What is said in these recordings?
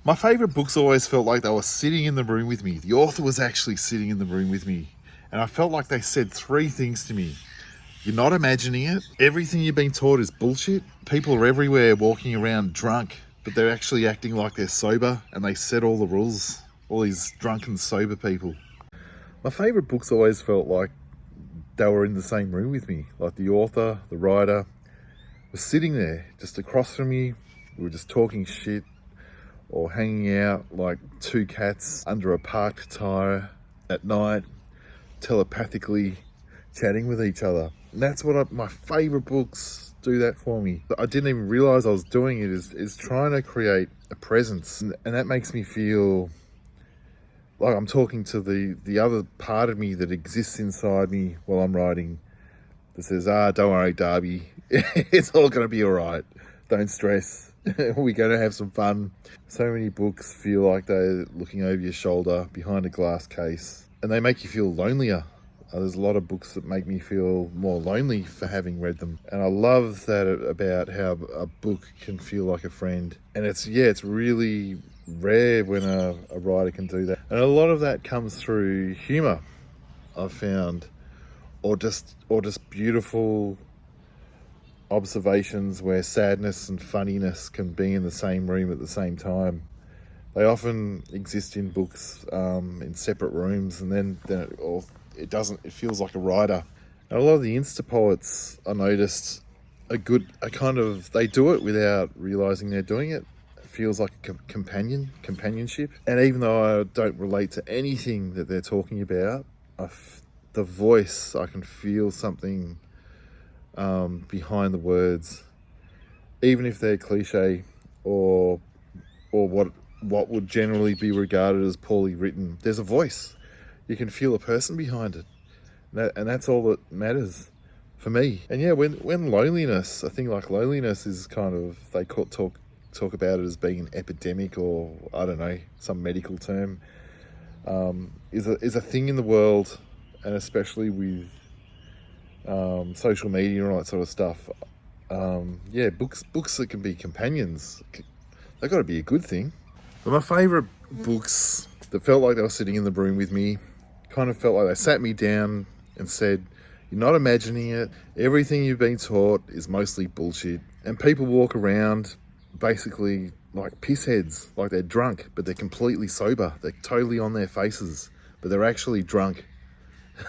My favourite books always felt like they were sitting in the room with me. The author was actually sitting in the room with me. And I felt like they said three things to me. You're not imagining it. Everything you've been taught is bullshit. People are everywhere walking around drunk, but they're actually acting like they're sober, and they set all the rules. All these drunken sober people. My favourite books always felt like they were in the same room with me. Like the author, the writer, was sitting there just across from me. We were just talking shit or hanging out like two cats under a parked tyre at night, telepathically chatting with each other. And that's what my favourite books do that for me. I didn't even realise I was doing it, is trying to create a presence. And that makes me feel like I'm talking to the other part of me that exists inside me while I'm writing, that says, don't worry, Darby, it's all going to be all right. Don't stress. We're going to have some fun. So many books feel like they're looking over your shoulder behind a glass case, and they make you feel lonelier. There's a lot of books that make me feel more lonely for having read them. And I love that about how a book can feel like a friend. And it's really rare when a writer can do that. And a lot of that comes through humour, I've found, or just beautiful observations where sadness and funniness can be in the same room at the same time. They often exist in books in separate rooms, and then it feels like a writer. And a lot of the Insta poets, I noticed, they do it without realising they're doing it. It feels like a companionship. And even though I don't relate to anything that they're talking about, the voice, I can feel something behind the words, even if they're cliche or what would generally be regarded as poorly written. There's a voice. You can feel a person behind it, and that's all that matters for me. And yeah, when loneliness, I think like loneliness is kind of, they talk about it as being an epidemic, or I don't know, some medical term, is a thing in the world, and especially with social media and all that sort of stuff. Books that can be companions, they've got to be a good thing. But my favourite books that felt like they were sitting in the room with me, kind of felt like they sat me down and said, you're not imagining it. Everything you've been taught is mostly bullshit. And people walk around basically like pissheads, like they're drunk, but they're completely sober. They're totally on their faces, but they're actually drunk.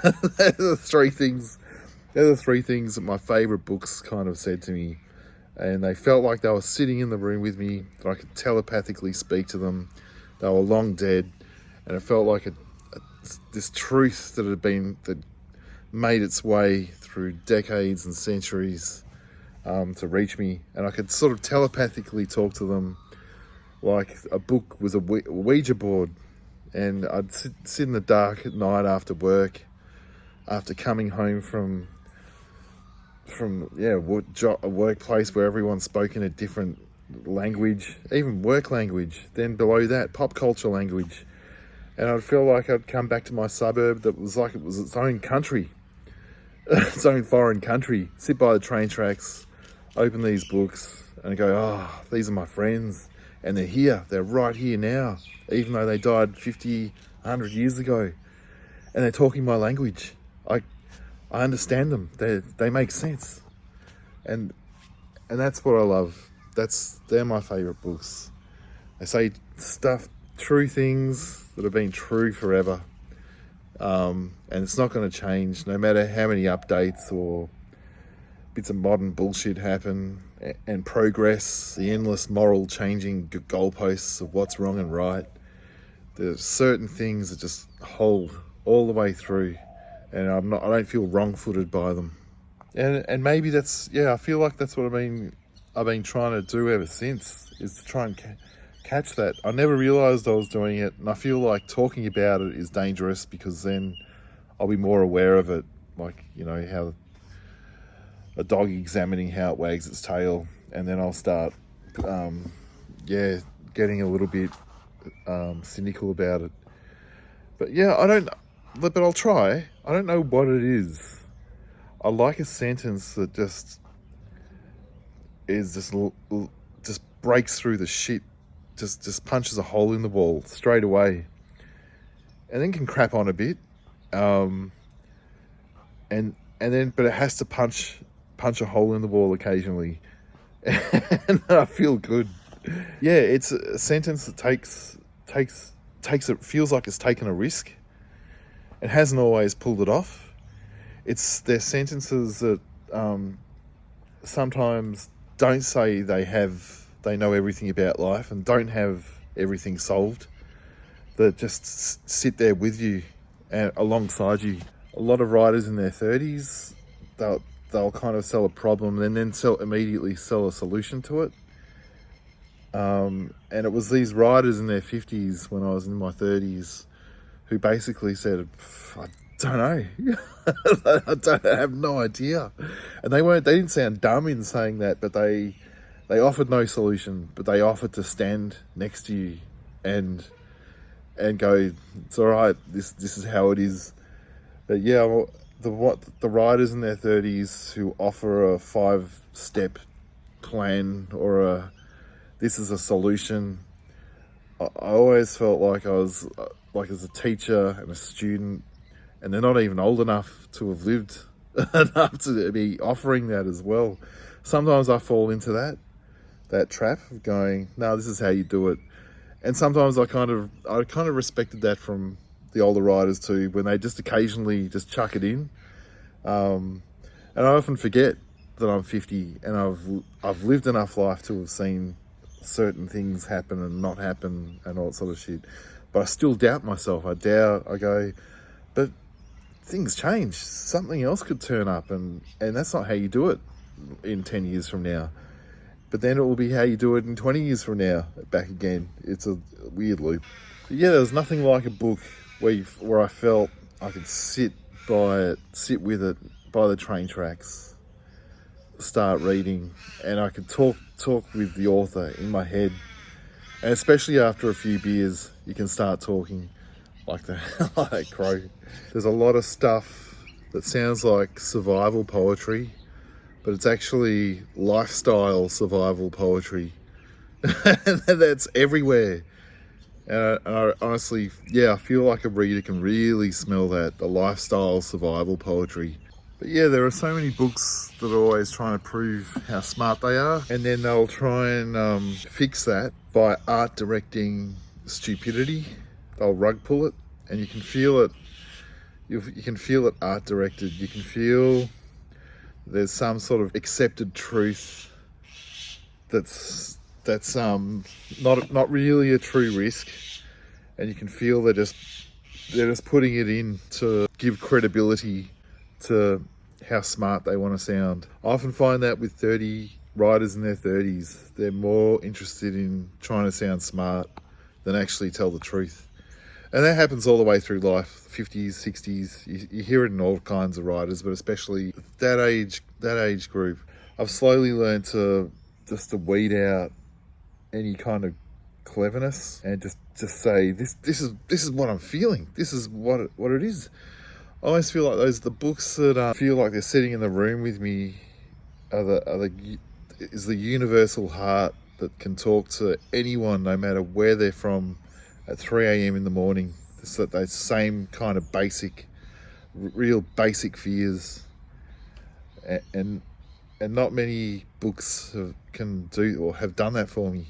They're the three things that my favourite books kind of said to me. And they felt like they were sitting in the room with me, that I could telepathically speak to them. They were long dead, and it felt like this truth that made its way through decades and centuries to reach me. And I could sort of telepathically talk to them like a book was a Ouija board. And I'd sit in the dark at night after work, after coming home from a workplace where everyone spoke in a different language, even work language. Then below that, pop culture language. And I'd feel like I'd come back to my suburb that was like it was its own country, its own foreign country. Sit by the train tracks, open these books, and go, these are my friends. And they're here, they're right here now, even though they died 50, 100 years ago. And they're talking my language. I understand them. They make sense, and that's what I love. They're my favourite books. They say true things that have been true forever, and it's not going to change no matter how many updates or bits of modern bullshit happen, and progress, the endless moral changing goalposts of what's wrong and right. There's certain things that just hold all the way through. And I don't feel wrong-footed by them, and maybe I feel like that's what I've been trying to do ever since, is to try and catch that. I never realised I was doing it, and I feel like talking about it is dangerous, because then I'll be more aware of it, like, you know, how a dog examining how it wags its tail, and then I'll start, getting a little bit cynical about it. But but I'll try. I don't know what it is. I like a sentence that just breaks through the shit, just punches a hole in the wall straight away, and then can crap on a bit, and then but it has to punch a hole in the wall occasionally, and I feel good. Yeah, it's a sentence that takes it feels like it's taken a risk. It hasn't always pulled it off. They're sentences that sometimes don't say they know everything about life and don't have everything solved, that just sit there with you and alongside you. A lot of writers in their 30s, they'll kind of sell a problem and then immediately sell a solution to it. And it was these writers in their 50s when I was in my 30s who basically said, I don't know. I have no idea. And they didn't sound dumb in saying that, but they offered no solution, but they offered to stand next to you and go, it's all right, this is how it is. But yeah, well, the writers in their 30s who offer a 5-step plan or this is a solution, I always felt like I was like as a teacher and a student, and they're not even old enough to have lived enough to be offering that as well. Sometimes I fall into that trap of going, no, this is how you do it. And sometimes I kind of respected that from the older writers too, when they just occasionally just chuck it in. And I often forget that I'm 50 and I've lived enough life to have seen certain things happen and not happen and all that sort of shit. But I still doubt myself. I go, but things change. Something else could turn up and that's not how you do it in 10 years from now. But then it will be how you do it in 20 years from now, back again. It's a weird loop. But yeah, there was nothing like a book where I felt I could sit with it by the train tracks, start reading, and I could talk with the author in my head. And especially after a few beers, you can start talking like that crow. There's a lot of stuff that sounds like survival poetry, but it's actually lifestyle survival poetry. And that's everywhere. And I honestly, I feel like a reader can really smell the lifestyle survival poetry. But yeah, there are so many books that are always trying to prove how smart they are, and then they'll try and fix that by art directing stupidity. They'll rug pull it, and you can feel it. You can feel it art directed. You can feel there's some sort of accepted truth that's not really a true risk, and you can feel they're just putting it in to give credibility to how smart they want to sound. I often find that with writers in their 30s, they're more interested in trying to sound smart than actually tell the truth. And that happens all the way through life, 50s, 60s. You hear it in all kinds of writers, but especially that age group. I've slowly learned to weed out any kind of cleverness and just say this is what I'm feeling. This is what it is. I always feel like the books that feel like they're sitting in the room with me is the universal heart that can talk to anyone, no matter where they're from, at 3 a.m. in the morning. It's that those same kind of real basic fears, and not many books can do or have done that for me.